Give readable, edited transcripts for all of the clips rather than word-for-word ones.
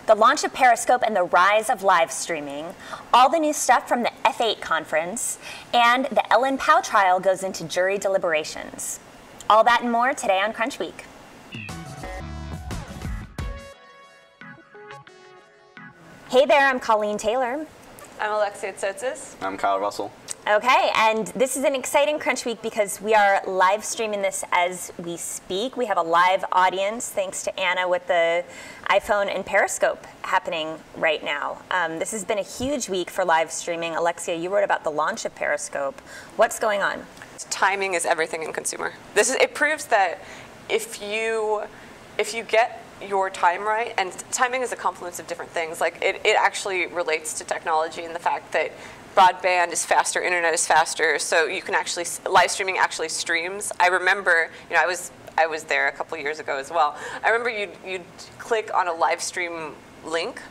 the launch of Periscope and the rise of live streaming, all the new stuff from the F8 conference, and the Ellen Pao trial goes into jury deliberations. All that and more today on Crunchweek. Hey there, I'm Colleen Taylor. I'm Alexia Tsotsis. I'm Kyle Russell. Okay, and this is an exciting Crunch Week because we are live streaming this as we speak. We have a live audience thanks to Anna with the iPhone and Periscope happening right now. This has been a huge week for live streaming. Alexia, you wrote about the launch of Periscope. What's going on? Timing is everything in consumer. It proves that if you get your time right, and timing is a confluence of different things. Like it actually relates to technology and the fact that broadband is faster, internet is faster, so you can actually, live streaming actually streams. I remember, I was there a couple years ago as well. I remember you'd click on a live stream link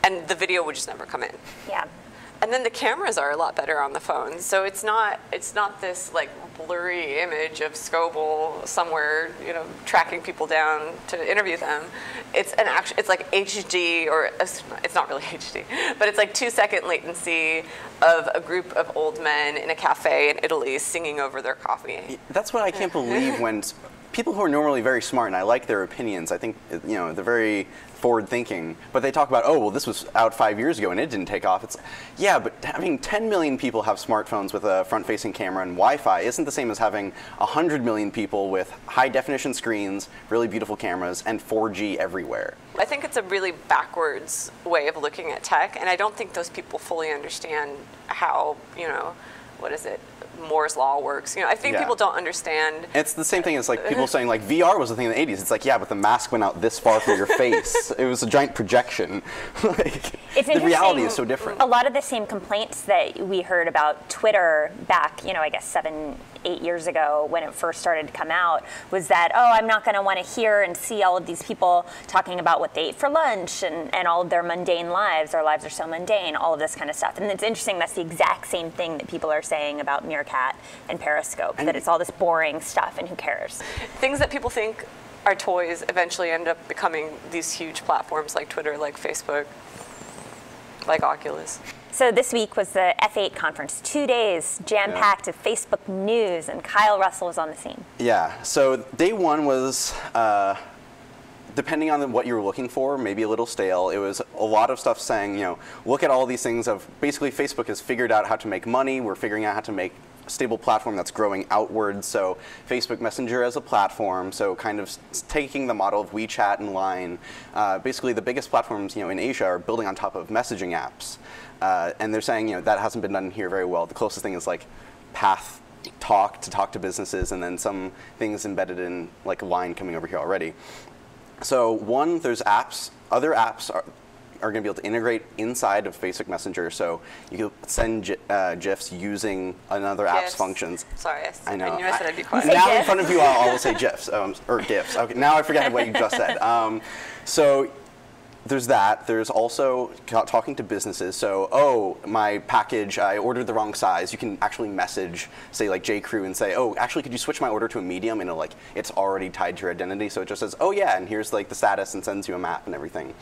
and the video would just never come in. Yeah. And then the cameras are a lot better on the phone, so it's not this like blurry image of Scoble somewhere, tracking people down to interview them. It's like HD, or it's not really HD, but it's like 2-second latency of a group of old men in a cafe in Italy singing over their coffee. That's what I can't believe when people who are normally very smart, and I like their opinions, I think they're very forward-thinking, but they talk about, oh, well, this was out 5 years ago and it didn't take off. It's, yeah, but having 10 million people have smartphones with a front-facing camera and Wi-Fi isn't the same as having 100 million people with high-definition screens, really beautiful cameras, and 4G everywhere. I think it's a really backwards way of looking at tech, and I don't think those people fully understand how, what is it? Moore's law works. I think people don't understand. It's the same thing as like people saying like VR was a thing in the 80s. It's like, yeah, but the mask went out this far from your face. It was a giant projection. The reality is so different. A lot of the same complaints that we heard about Twitter back, I guess 7-8 years ago when it first started to come out was that, oh, I'm not going to want to hear and see all of these people talking about what they ate for lunch and all of their mundane lives. Our lives are so mundane, all of this kind of stuff. And it's interesting, that's the exact same thing that people are saying about Meerkat and Periscope, that it's all this boring stuff and who cares. Things that people think are toys eventually end up becoming these huge platforms like Twitter, like Facebook, like Oculus. So this week was the F8 conference, 2 days jam-packed of Facebook news, and Kyle Russell was on the scene. Yeah, so day one was, depending on what you were looking for, maybe a little stale. It was a lot of stuff saying, look at all these things of, basically Facebook has figured out how to make money, we're figuring out how to make a stable platform that's growing outwards, so Facebook Messenger as a platform, so kind of taking the model of WeChat and Line. Basically the biggest platforms in Asia are building on top of messaging apps. And they're saying that hasn't been done here very well. The closest thing is like Path Talk to talk to businesses, and then some things embedded in like Line coming over here already. So one, there's apps. Other apps are going to be able to integrate inside of Facebook Messenger, so you can send GIFs using another app's functions. Sorry, I know. I knew I said I'd be quiet. Now in front of you, I'll always say GIFs, or GIFs. Okay, now I forget what you just said. So there's that. There's also talking to businesses. So, oh, my package, I ordered the wrong size. You can actually message, say, like J.Crew and say, oh, actually, could you switch my order to a medium? And it's already tied to your identity. So it just says, oh, yeah, and here's like the status, and sends you a map and everything.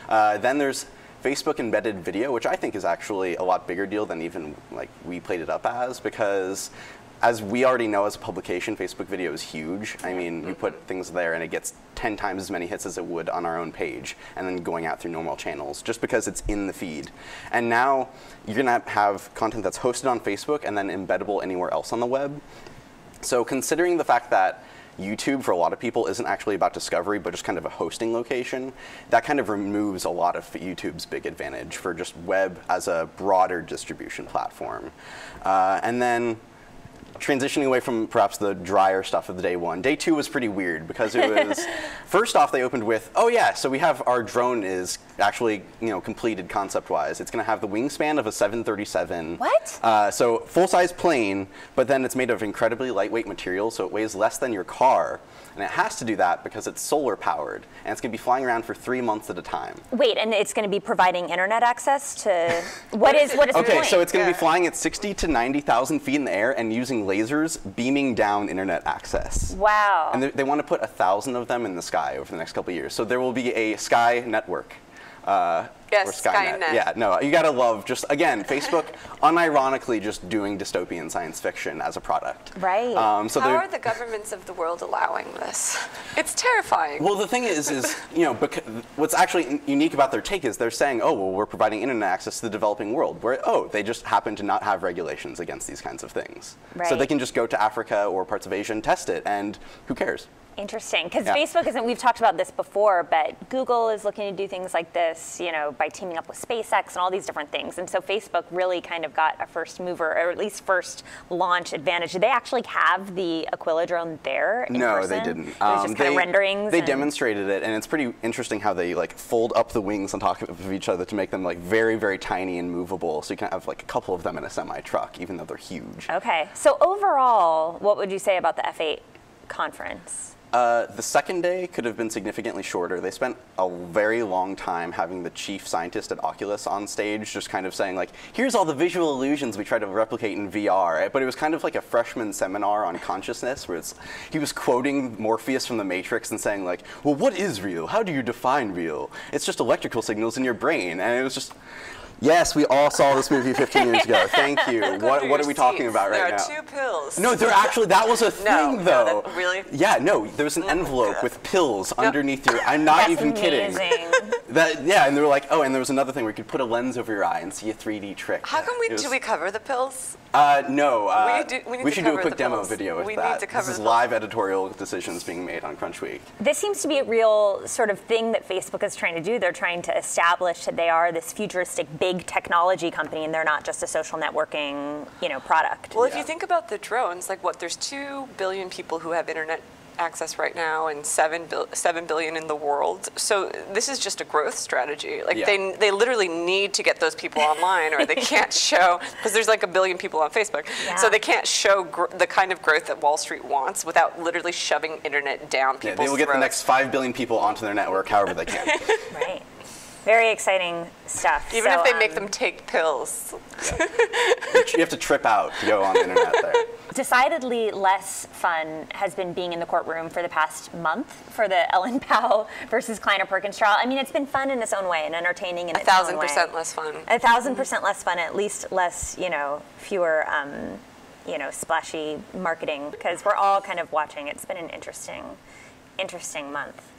Then there's Facebook embedded video, which I think is actually a lot bigger deal than even like we played it up as, because as we already know as a publication, Facebook video is huge. I mean, you put things there and it gets 10 times as many hits as it would on our own page, and then going out through normal channels, just because it's in the feed. And now you're gonna have content that's hosted on Facebook and then embeddable anywhere else on the web. So considering the fact that YouTube for a lot of people isn't actually about discovery, but just kind of a hosting location, that kind of removes a lot of YouTube's big advantage for just web as a broader distribution platform. And then transitioning away from perhaps the drier stuff of the day one, day two was pretty weird because it was, first off they opened with, oh yeah, so we have our drone is actually completed concept-wise. It's going to have the wingspan of a 737. What? So full-size plane, but then it's made of incredibly lightweight material, so it weighs less than your car. And it has to do that because it's solar powered, and it's going to be flying around for 3 months at a time. Wait, and it's going to be providing internet access to what is the okay, point? So it's going to be flying at 60 to 90,000 feet in the air and using lasers beaming down internet access. Wow. And they want to put 1,000 of them in the sky over the next couple of years. So there will be a sky network Yes, or Skynet. Skynet. Yeah, no, you gotta love just, again, Facebook unironically just doing dystopian science fiction as a product. Right. So How are the governments of the world allowing this? It's terrifying. Well, the thing is, what's actually unique about their take is they're saying, oh, well, we're providing internet access to the developing world, where, oh, they just happen to not have regulations against these kinds of things. Right. So they can just go to Africa or parts of Asia and test it, and who cares? Interesting, because Facebook isn't, we've talked about this before, but Google is looking to do things like this, by teaming up with SpaceX and all these different things. And so Facebook really kind of got a first mover, or at least first launch advantage. Did they actually have the Aquila drone there in No, person? they didn't. It was just kind of renderings? They demonstrated it, and it's pretty interesting how they fold up the wings on top of each other to make them very, very tiny and movable. So you can have a couple of them in a semi-truck, even though they're huge. Okay, so overall, what would you say about the F8 conference? The second day could have been significantly shorter. They spent a very long time having the chief scientist at Oculus on stage, just kind of saying here's all the visual illusions we try to replicate in VR. But it was kind of like a freshman seminar on consciousness, where he was quoting Morpheus from the Matrix and saying well, what is real? How do you define real? It's just electrical signals in your brain. And it was just, yes, we all saw this movie 15 years ago. Thank you. What are we talking about right now? There are 2 pills. No, that was a thing, though. No, really? Yeah, no, there was an envelope with pills underneath your, I'm not even kidding. And they were like, oh, and there was another thing where you could put a lens over your eye and see a 3D trick. How come do we cover the pills? No, we should do a quick demo video with that. Need to cover this is live editorial decisions being made on Crunchweek. This seems to be a real sort of thing that Facebook is trying to do. They're trying to establish that they are this futuristic big technology company, and they're not just a social networking, product. Well, if you think about the drones, there's 2 billion people who have internet access right now, and 7 billion in the world. So this is just a growth strategy. They literally need to get those people online, or they can't show, because there's 1 billion people on Facebook. Yeah. So they can't show the kind of growth that Wall Street wants without literally shoving internet down people's they will get the next 5 billion people onto their network however they can. Right. Very exciting stuff. Even if they make them take pills. Yeah. You have to trip out to go on the internet there. Decidedly less fun has been being in the courtroom for the past month for the Ellen Pao versus Kleiner Perkins trial. I mean, it's been fun in its own way and entertaining in its own way. 1,000% less fun. 1,000% less fun, at least less, fewer, splashy marketing, because we're all kind of watching. It's been an interesting month.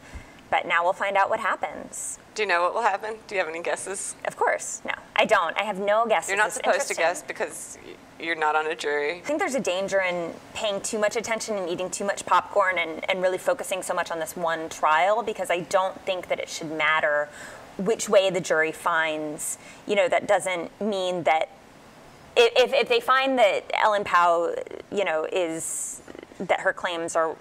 But now we'll find out what happens. Do you know what will happen? Do you have any guesses? Of course, no. I don't. I have no guesses. You're not supposed to guess because you're not on a jury. I think there's a danger in paying too much attention and eating too much popcorn and really focusing so much on this one trial, because I don't think that it should matter which way the jury finds. That doesn't mean that if they find that Ellen Pao, that her claims are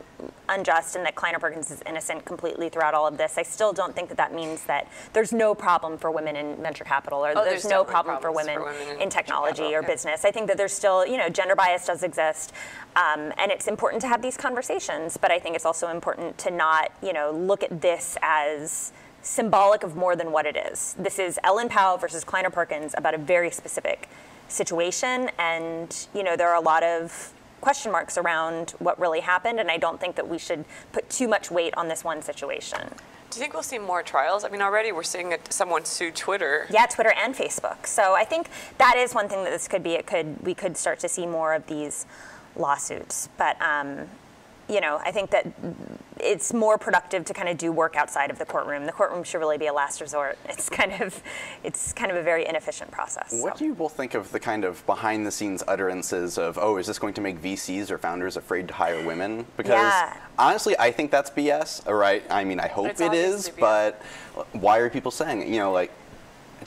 unjust and that Kleiner Perkins is innocent completely throughout all of this, I still don't think that means that there's no problem for women in venture capital, or there's no problem for women in technology or business. I think that there's still, gender bias does exist, and it's important to have these conversations, but I think it's also important to not, look at this as symbolic of more than what it is. This is Ellen Pao versus Kleiner Perkins about a very specific situation, and, there are a lot of question marks around what really happened, and I don't think that we should put too much weight on this one situation. Do you think we'll see more trials? I mean, already we're seeing someone sue Twitter. Yeah, Twitter and Facebook. So I think that is one thing that this could be. We could start to see more of these lawsuits. But I think that it's more productive to kind of do work outside of the courtroom. The courtroom should really be a last resort. It's kind of a very inefficient process. What do you both think of the kind of behind-the-scenes utterances of, oh, is this going to make VCs or founders afraid to hire women? Because honestly, I think that's BS, right? I mean, I hope it is, but why are people saying it?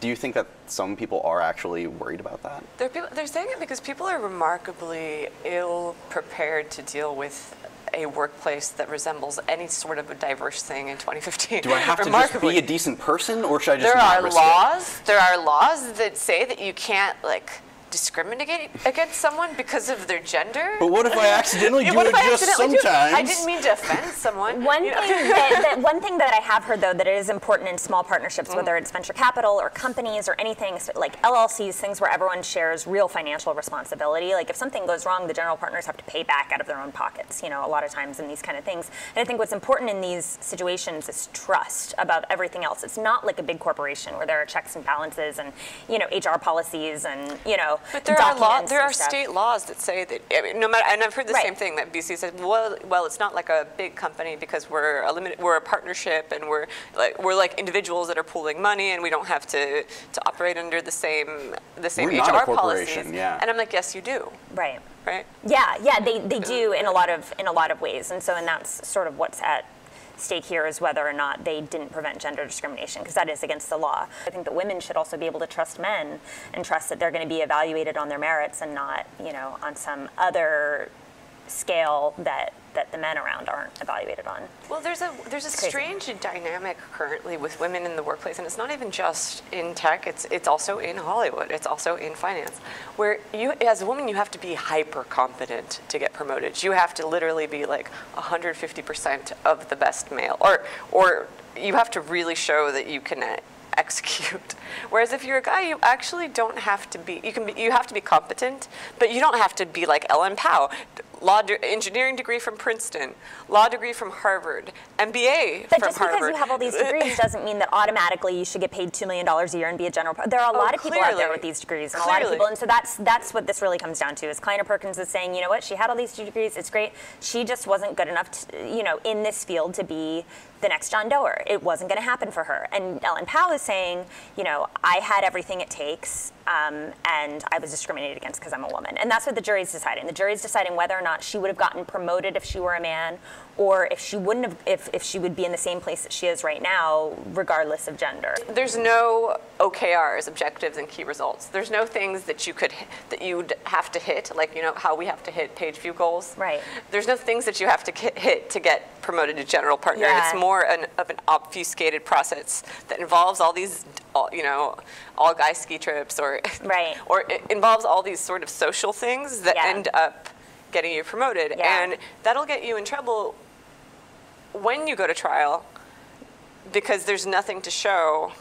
Do you think that some people are actually worried about that? They're saying it because people are remarkably ill-prepared to deal with a workplace that resembles any sort of a diverse thing in 2015. Do I have to just be a decent person, or should I just There are laws that say that you can't discriminate against someone because of their gender. But what if I accidentally do it just sometimes? I didn't mean to offend someone. One thing that I have heard, though, that it is important in small partnerships, whether it's venture capital or companies or anything, so like LLCs, things where everyone shares real financial responsibility. Like if something goes wrong, the general partners have to pay back out of their own pockets, a lot of times in these kind of things. And I think what's important in these situations is trust above everything else. It's not like a big corporation where there are checks and balances and, HR policies and, But there are state laws that say that, no matter, and I've heard the same thing, that BC said, well, it's not like a big company because we're a partnership and we're like individuals that are pooling money and we don't have to operate under the same HR policies. Yeah. And I'm like, yes, you do. Right. Right. Yeah, they do in a lot of ways, and that's sort of what's at stake here, is whether or not they didn't prevent gender discrimination, because that is against the law. I think that women should also be able to trust men and trust that they're going to be evaluated on their merits and not, on some other scale that the men around aren't evaluated on. Well, there's a strange dynamic currently with women in the workplace, and it's not even just in tech. It's also in Hollywood. It's also in finance, where you, as a woman, you have to be hyper competent to get promoted. You have to literally be like 150% of the best male, or you have to really show that you can execute. Whereas if you're a guy, you actually don't have to be. You have to be competent, but you don't have to be like Ellen Pao. Engineering degree from Princeton, law degree from Harvard, MBA but from Harvard. But just because you have all these degrees doesn't mean that automatically you should get paid $2 million a year and be a general. There are a lot of people out there with these degrees, and a lot of people, and so that's what this really comes down to. Is Kleiner Perkins is saying, you know what, she had all these degrees, it's great. She just wasn't good enough, to, in this field to be the next John Doerr. It wasn't going to happen for her. And Ellen Pao is saying, I had everything it takes, and I was discriminated against because I'm a woman. And that's what the jury's deciding. The jury's deciding whether or not she would have gotten promoted if she were a man, or if she wouldn't have, if she would be in the same place that she is right now, regardless of gender. There's no OKRs, objectives and key results. There's no things that you'd have to hit, like how we have to hit page view goals. Right. There's no things that you have to hit to get promoted to general partner. Yeah. And it's more of an obfuscated process that involves all these, all guy ski trips, or or it involves all these sort of social things that end up getting you promoted, and that'll get you in trouble when you go to trial, because there's nothing to show.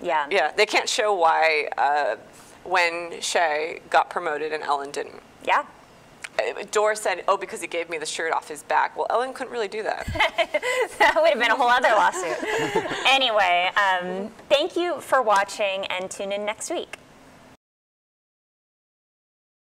Yeah, they can't show why when Shay got promoted and Ellen didn't. Yeah. Doerr said, oh, because he gave me the shirt off his back. Well, Ellen couldn't really do that. That would have been a whole other lawsuit. Anyway, thank you for watching, and tune in next week.